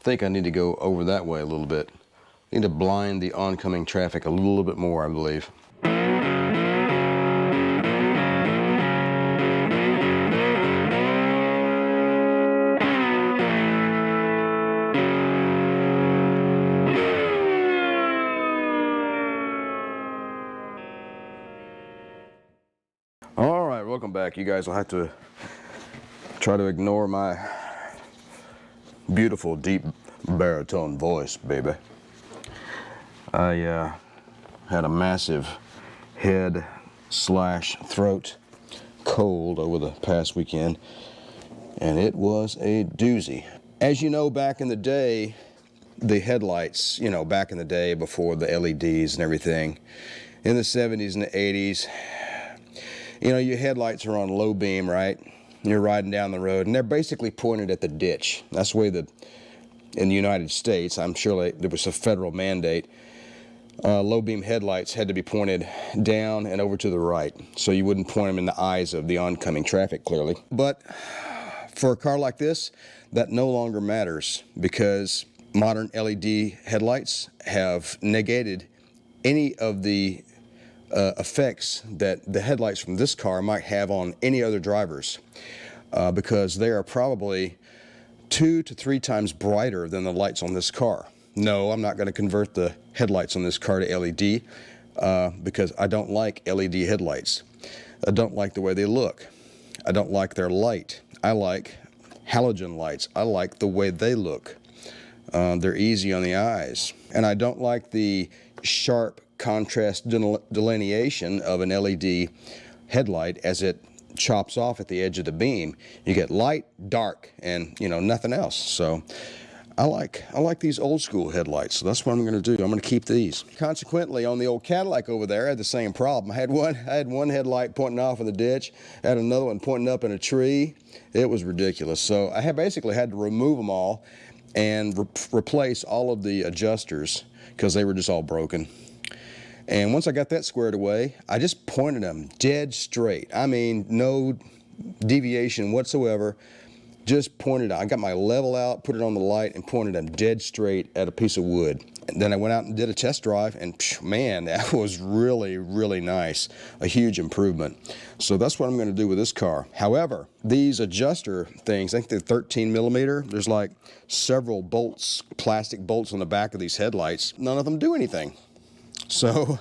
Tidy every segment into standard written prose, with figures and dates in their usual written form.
think I need to go over that way a little bit. I need to blind the oncoming traffic a little bit more, I believe. All right, welcome back. You guys will have to try to ignore my beautiful, deep baritone voice, baby. I had a massive head/throat cold over the past weekend, and it was a doozy. As you know, back in the day, the headlights, you know, back in the day before the LEDs and everything, in the 70s and the 80s, you know, your headlights are on low beam, right? You're riding down the road, and they're basically pointed at the ditch. That's the way that, in the United States, I'm sure there was a federal mandate, low beam headlights had to be pointed down and over to the right, so you wouldn't point them in the eyes of the oncoming traffic, clearly. But for a car like this, that no longer matters, because modern LED headlights have negated any of the effects that the headlights from this car might have on any other drivers, because they are probably 2 to 3 times brighter than the lights on this car. No, I'm not going to convert the headlights on this car to LED, because I don't like LED headlights. I don't like the way they look. I don't like their light. I like halogen lights. I like the way they look. They're easy on the eyes. And I don't like the sharp contrast delineation of an LED headlight as it chops off at the edge of the beam. You get light, dark, and, you know, nothing else. So I like these old school headlights, so that's what I'm going to do. I'm going to keep these. Consequently, on the old Cadillac over there, I had the same problem. I had one headlight pointing off in the ditch, I had another one pointing up in a tree. It was ridiculous. So I basically had to remove them all and replace all of the adjusters, because they were just all broken. And once I got that squared away, I just pointed them dead straight. I mean, no deviation whatsoever. Just pointed out. I got my level out, put it on the light, and pointed them dead straight at a piece of wood. And then I went out and did a test drive, and man, that was really, really nice. A huge improvement. So that's what I'm going to do with this car. However, these adjuster things, I think they're 13 millimeter. There's like several bolts, plastic bolts on the back of these headlights. None of them do anything. So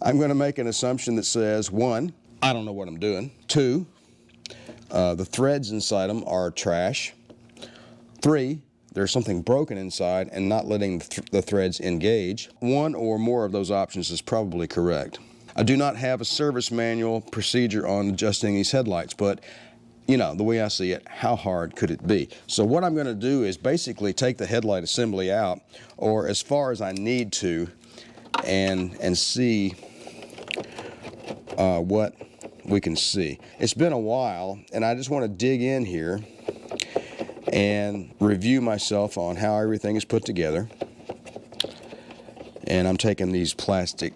I'm going to make an assumption that says, 1, I don't know what I'm doing. 2, the threads inside them are trash. 3, there's something broken inside and not letting the threads engage. 1 or more of those options is probably correct. I do not have a service manual procedure on adjusting these headlights, but you know, the way I see it, how hard could it be? So what I'm going to do is basically take the headlight assembly out, or as far as I need to, and see what we can see. It's been a while, and I just want to dig in here and review myself on how everything is put together. And I'm taking these plastic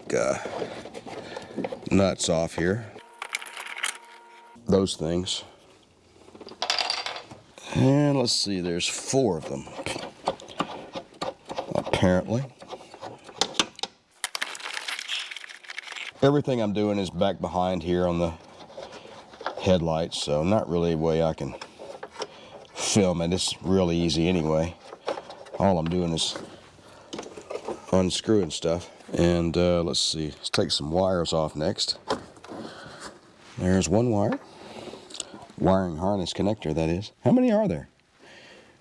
nuts off here. Those things. And let's see, there's 4 of them, apparently. Everything I'm doing is back behind here on the headlights, so not really a way I can film it. It's really easy anyway. All I'm doing is unscrewing stuff. And let's see, let's take some wires off next. There's one wire. Wiring harness connector, that is. How many are there?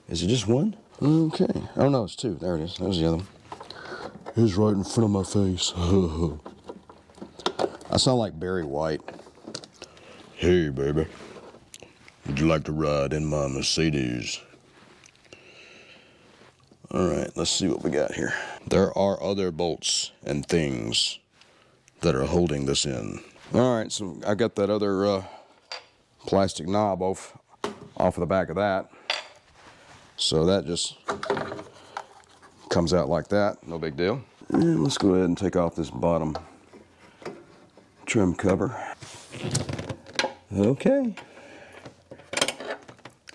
Is it just one? Okay. Oh no, it's 2. There it is. There's the other one. It's right in front of my face. I sound like Barry White. Hey, baby. Would you like to ride in my Mercedes? All right, let's see what we got here. There are other bolts and things that are holding this in. All right, so I got that other plastic knob off of the back of that. So that just comes out like that, no big deal. And let's go ahead and take off this bottom trim cover. Okay.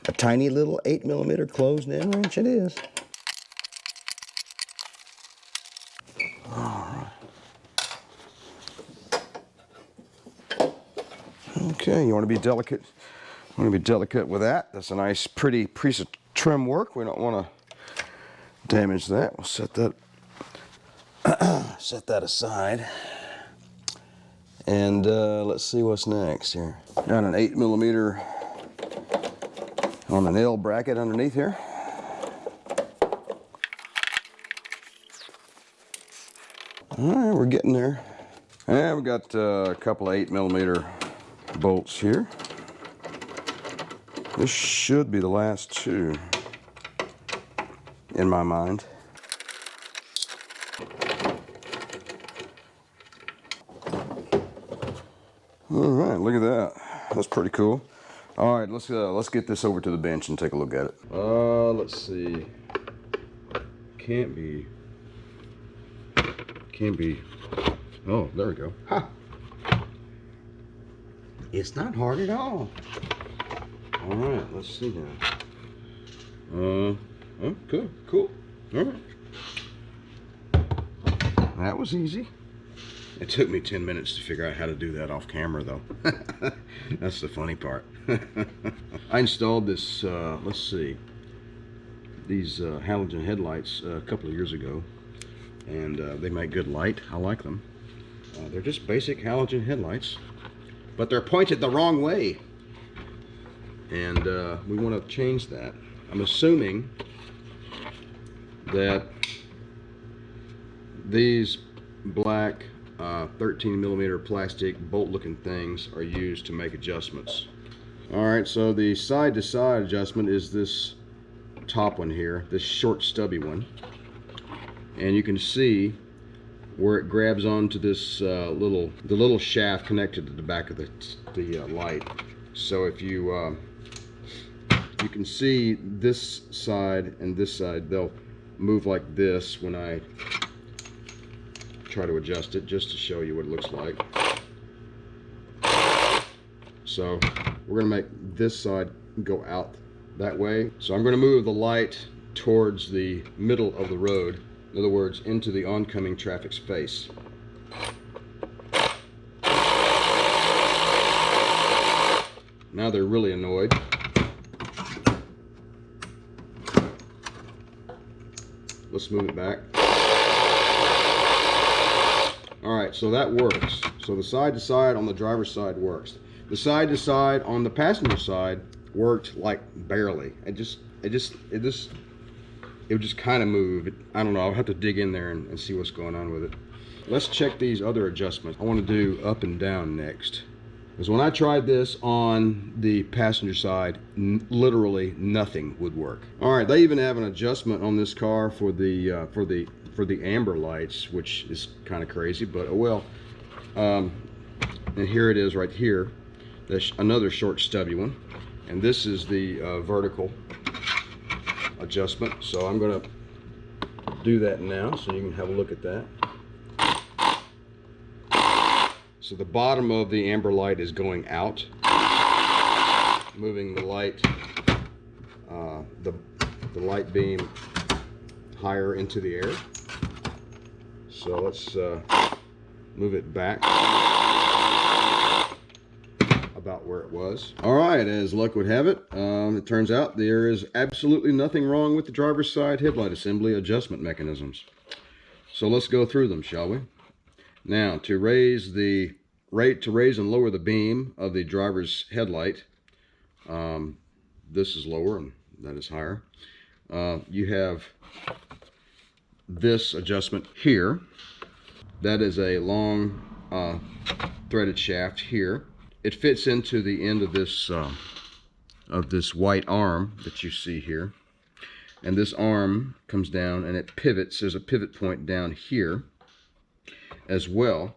A tiny little 8mm closed-in wrench it is. Okay, you want to be delicate. Want to be delicate with that. That's a nice, pretty piece of trim work. We don't want to damage that. We'll set that set that aside. And let's see what's next here. Got an 8mm on the nail bracket underneath here. All right, we're getting there. And we got a couple of 8mm bolts here. This should be the last two, in my mind. All right, look at that. That's pretty cool. All right, let's get this over to the bench and take a look at it. Let's see. Can't be. Oh, there we go. Ha! It's not hard at all. All right, let's see now. Oh, cool. All right. That was easy. It took me 10 minutes to figure out how to do that off camera, though. That's the funny part. I installed this, let's see, these halogen headlights a couple of years ago, and they make good light. I like them. They're just basic halogen headlights, but they're pointed the wrong way, and we want to change that. I'm assuming that these black 13mm plastic bolt looking things are used to make adjustments. Alright, so the side to side adjustment is this top one here, this short stubby one, and you can see where it grabs onto this little shaft connected to the back of the light. So if you you can see this side and this side, they'll move like this when I try to adjust it, just to show you what it looks like. So we're going to make this side go out that way. So I'm going to move the light towards the middle of the road, in other words, into the oncoming traffic's face. Now they're really annoyed. Let's move it back. Alright, so that works. So the side to side on the driver's side works. The side to side on the passenger side worked like barely. It would just kind of move. I don't know, I'll have to dig in there and see what's going on with it. Let's check these other adjustments. I want to do up and down next. Because when I tried this on the passenger side, literally nothing would work. Alright, they even have an adjustment on this car for the amber lights, which is kind of crazy, but oh well. And here it is right here. There's another short stubby one, and this is the vertical adjustment. So I'm going to do that now so you can have a look at that. So the bottom of the amber light is going out, moving the light, the light beam higher into the air. So let's move it back about where it was. All right, as luck would have it, it turns out there is absolutely nothing wrong with the driver's side headlight assembly adjustment mechanisms. So let's go through them, shall we? Now, to raise and lower the beam of the driver's headlight, this is lower and that is higher. You have this adjustment here. That is a long threaded shaft here. It fits into the end of this white arm that you see here, and this arm comes down and it pivots. There's a pivot point down here as well,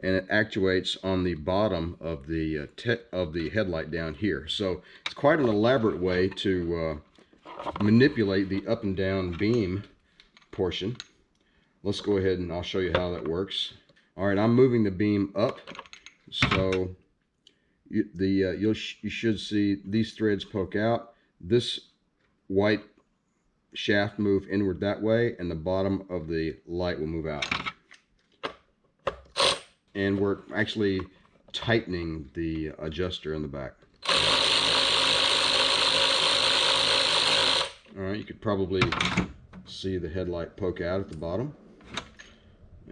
and it actuates on the bottom of the headlight down here. So it's quite an elaborate way to manipulate the up and down beam portion. Let's go ahead and I'll show you how that works. All right, I'm moving the beam up, so you should see these threads poke out. This white shaft move inward that way, and the bottom of the light will move out. and we're actually tightening the adjuster in the back. All right, you could probably see the headlight poke out at the bottom,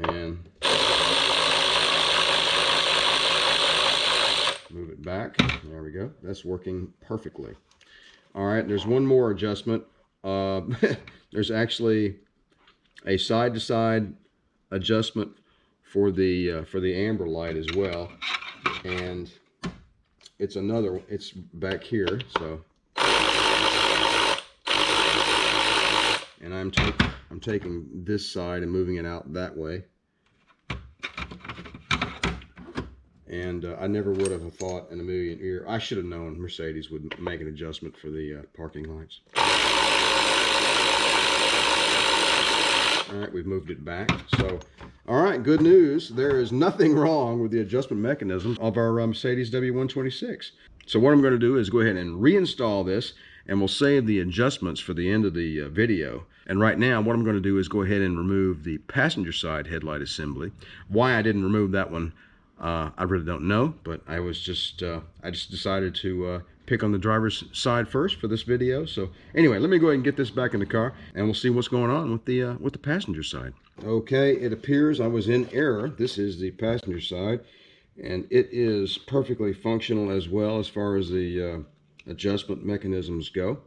and move it back. There we go. That's working perfectly. All right, there's one more adjustment. There's actually a side-to-side adjustment for the amber light as well, and it's back here. So, and I'm taking this side and moving it out that way. And I never would have thought in a million years. I should have known Mercedes would make an adjustment for the parking lights. All right, we've moved it back. So, all right, good news. There is nothing wrong with the adjustment mechanism of our Mercedes W126. So what I'm going to do is go ahead and reinstall this, and we'll save the adjustments for the end of the video. And right now, what I'm going to do is go ahead and remove the passenger side headlight assembly. Why I didn't remove that one, I really don't know, but I just decided to pick on the driver's side first for this video. So anyway, let me go ahead and get this back in the car, and we'll see what's going on with the passenger side. Okay, it appears I was in error. This is the passenger side, and it is perfectly functional as well as far as the adjustment mechanisms go.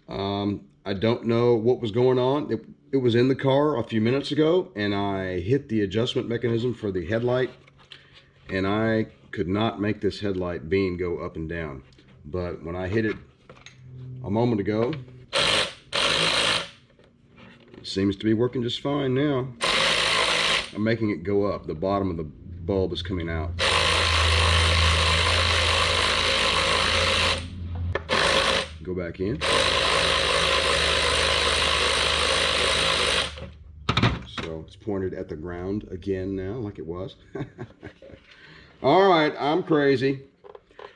I don't know what was going on. It was in the car a few minutes ago, and I hit the adjustment mechanism for the headlight, and I could not make this headlight beam go up and down. But when I hit it a moment ago, it seems to be working just fine now. I'm making it go up. The bottom of the bulb is coming out. Go back in. So it's pointed at the ground again now, like it was. All right, I'm crazy,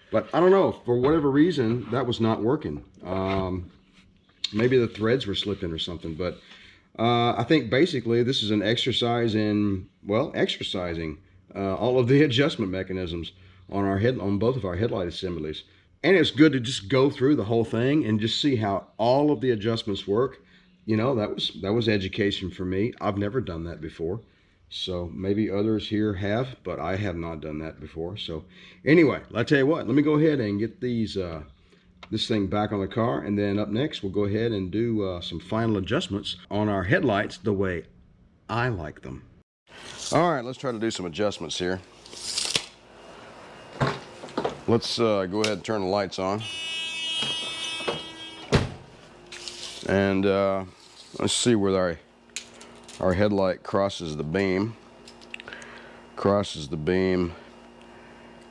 but I don't know, for whatever reason that was not working. Maybe the threads were slipping or something, but I think basically this is an exercise in, well, exercising all of the adjustment mechanisms on both of our headlight assemblies. And it's good to just go through the whole thing and just see how all of the adjustments work. You know, that was education for me. I've never done that before. So maybe others here have, but I have not done that before. So anyway, I'll tell you what, let me go ahead and get this thing back on the car, and then up next we'll go ahead and do some final adjustments on our headlights the way I like them. All right, let's try to do some adjustments here. Let's go ahead and turn the lights on. And let's see where our headlight crosses the beam.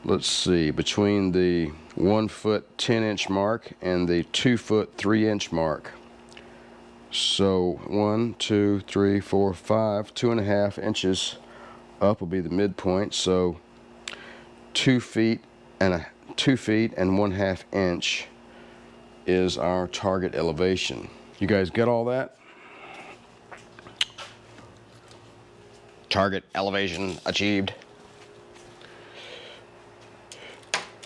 Let's see, between the 1 foot 10 inch mark and the 2 foot 3 inch mark. So 1, 2, 3, 4, 5, 2.5 inches up will be the midpoint. So 2 feet and 1/2 inch is our target elevation. You guys get all that? Target elevation achieved.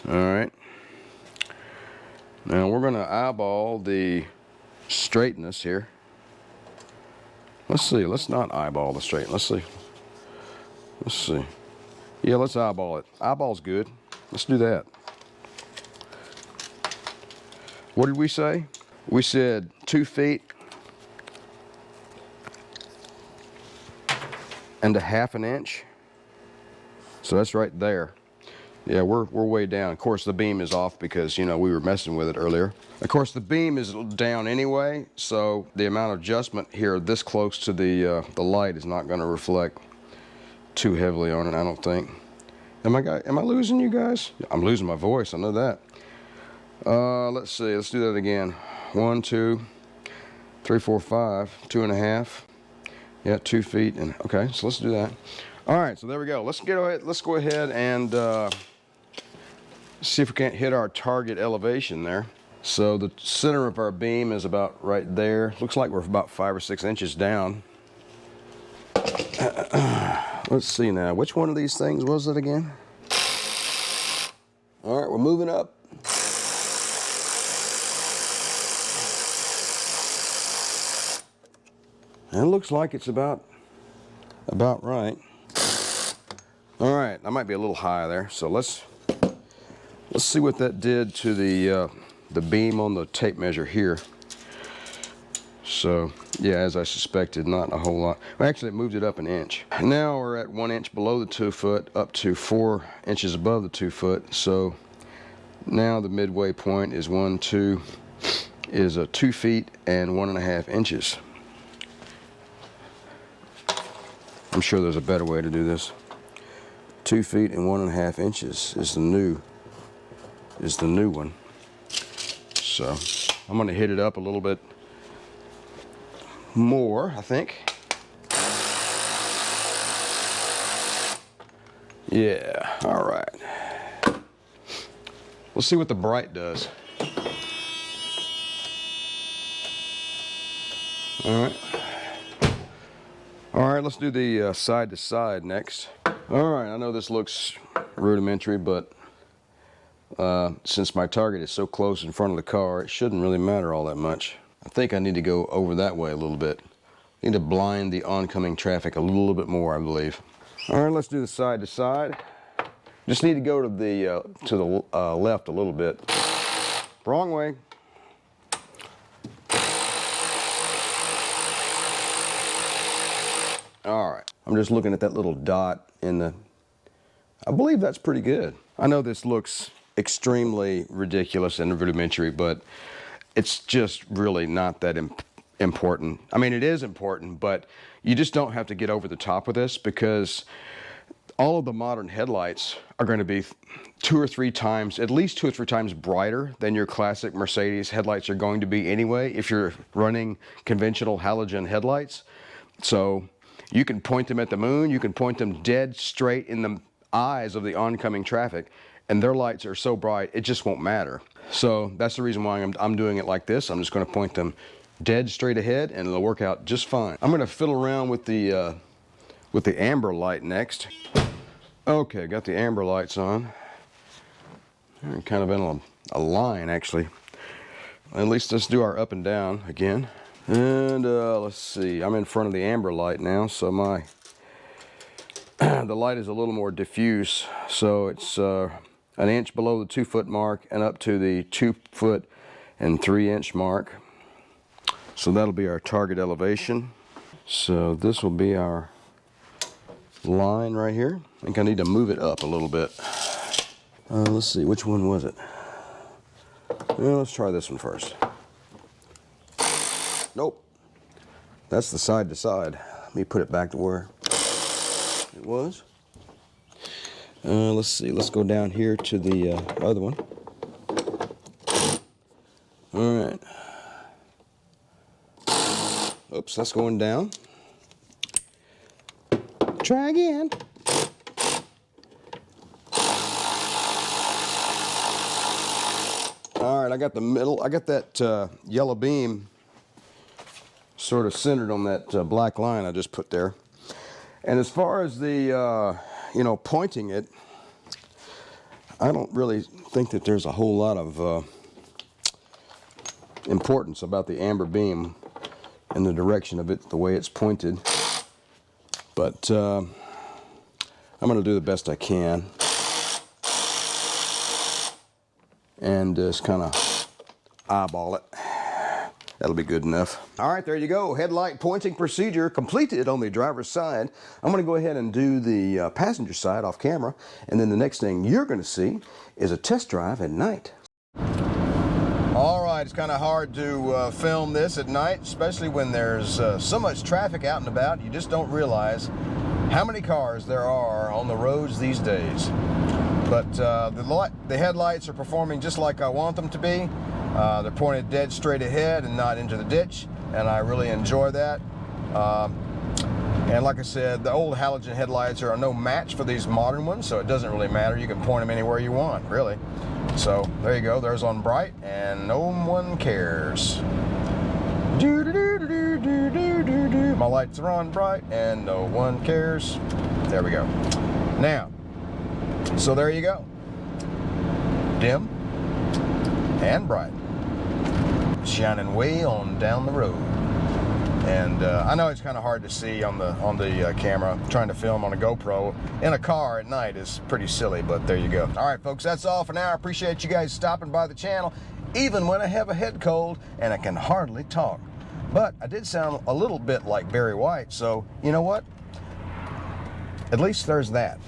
All right. Now we're going to eyeball the straightness here. Let's see. Let's not eyeball the straight. Let's see. Yeah, let's eyeball it. Eyeball's good. Let's do that. What did we say? We said 2 feet and 1/2 inch. So that's right there. Yeah, we're way down. Of course, the beam is off because, you know, we were messing with it earlier. Of course, the beam is down anyway, so the amount of adjustment here this close to the light is not going to reflect too heavily on it, I don't think. Am I losing you guys? I'm losing my voice, I know that. Let's see, let's do that again. 1, 2, 3, 4, 5, 2.5. Yeah, 2 feet, and okay, so let's do that. All right, so there we go. Let's go ahead and see if we can't hit our target elevation there. So the center of our beam is about right there. Looks like we're about 5 or 6 inches down. Let's see now, which one of these things was it again? All right, we're moving up. And it looks like it's about right. All right, I might be a little high there, so let's see what that did to the beam on the tape measure here. So yeah, as I suspected, not a whole lot. Well, actually, it moved it up an inch. Now we're at 1 inch below the 2 foot, up to 4 inches above the 2 foot. So now the midway point is 2 feet and 1.5 inches. I'm sure there's a better way to do this. 2 feet and 1.5 inches is the new one. So I'm going to hit it up a little bit more, I think. Yeah, all right. We'll see what the bright does. All right. All right, let's do the side to side next. All right, I know this looks rudimentary, but since my target is so close in front of the car, it shouldn't really matter all that much. I think I need to go over that way a little bit. I need to blind the oncoming traffic a little bit more, I believe. All right, let's do the side to side. Just need to go to the left a little bit. Wrong way. All right, I'm just looking at that little dot in the, I believe that's pretty good. I know this looks extremely ridiculous and rudimentary, but it's just really not that important. I mean, it is important, but you just don't have to get over the top with this, because all of the modern headlights are going to be 2 or 3 times, at least 2 or 3 times brighter than your classic Mercedes headlights are going to be anyway, if you're running conventional halogen headlights. So you can point them at the moon, you can point them dead straight in the eyes of the oncoming traffic, and their lights are so bright it just won't matter. So that's the reason why I'm doing it like this. I'm just going to point them dead straight ahead, and it'll work out just fine. I'm going to fiddle around with the amber light next. Okay, got the amber lights on. They're kind of in a line, actually. At least let's do our up and down again. And let's see, I'm in front of the amber light now, so the light is a little more diffuse. So it's 1 inch below the 2 foot mark and up to the 2 foot and 3 inch mark. So that'll be our target elevation. So this will be our line right here. I think I need to move it up a little bit. Let's see, which one was it? Well, let's try this one first. Nope, that's the side to side. Let me put it back to where it was. Let's see, let's go down here to the other one. All right. Oops, that's going down. Try again. All right, I got the middle, I got that yellow beam sort of centered on that black line I just put there. And as far as the, pointing it, I don't really think that there's a whole lot of importance about the amber beam and the direction of it, the way it's pointed. But I'm going to do the best I can and just kind of eyeball it. That'll be good enough. All right, there you go. Headlight pointing procedure completed on the driver's side. I'm going to go ahead and do the passenger side off camera, and then the next thing you're going to see is a test drive at night. All right, it's kind of hard to film this at night, especially when there's so much traffic out and about. You just don't realize how many cars there are on the roads these days. But the headlights are performing just like I want them to be. They're pointed dead straight ahead and not into the ditch, and I really enjoy that. And like I said, the old halogen headlights are no match for these modern ones, so it doesn't really matter. You can point them anywhere you want, really. So there you go. There's on bright, and no one cares. Do do do do do do. My lights are on bright and no one cares. There we go. Now, so there you go. Dim and bright. Shining way on down the road. And I know it's kind of hard to see on the camera. Trying to film on a GoPro in a car at night is pretty silly, but there you go. All right, folks, that's all for now. I appreciate you guys stopping by the channel, even when I have a head cold and I can hardly talk. But I did sound a little bit like Barry White, so you know what? At least there's that.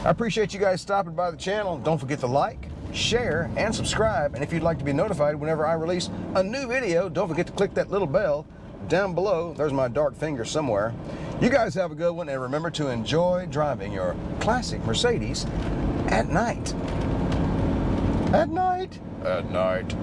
I appreciate you guys stopping by the channel. Don't forget to like, share, and subscribe. And if you'd like to be notified whenever I release a new video, don't forget to click that little bell down below. There's my dark finger somewhere. You guys have a good one, and remember to enjoy driving your classic Mercedes at night. At night. At night.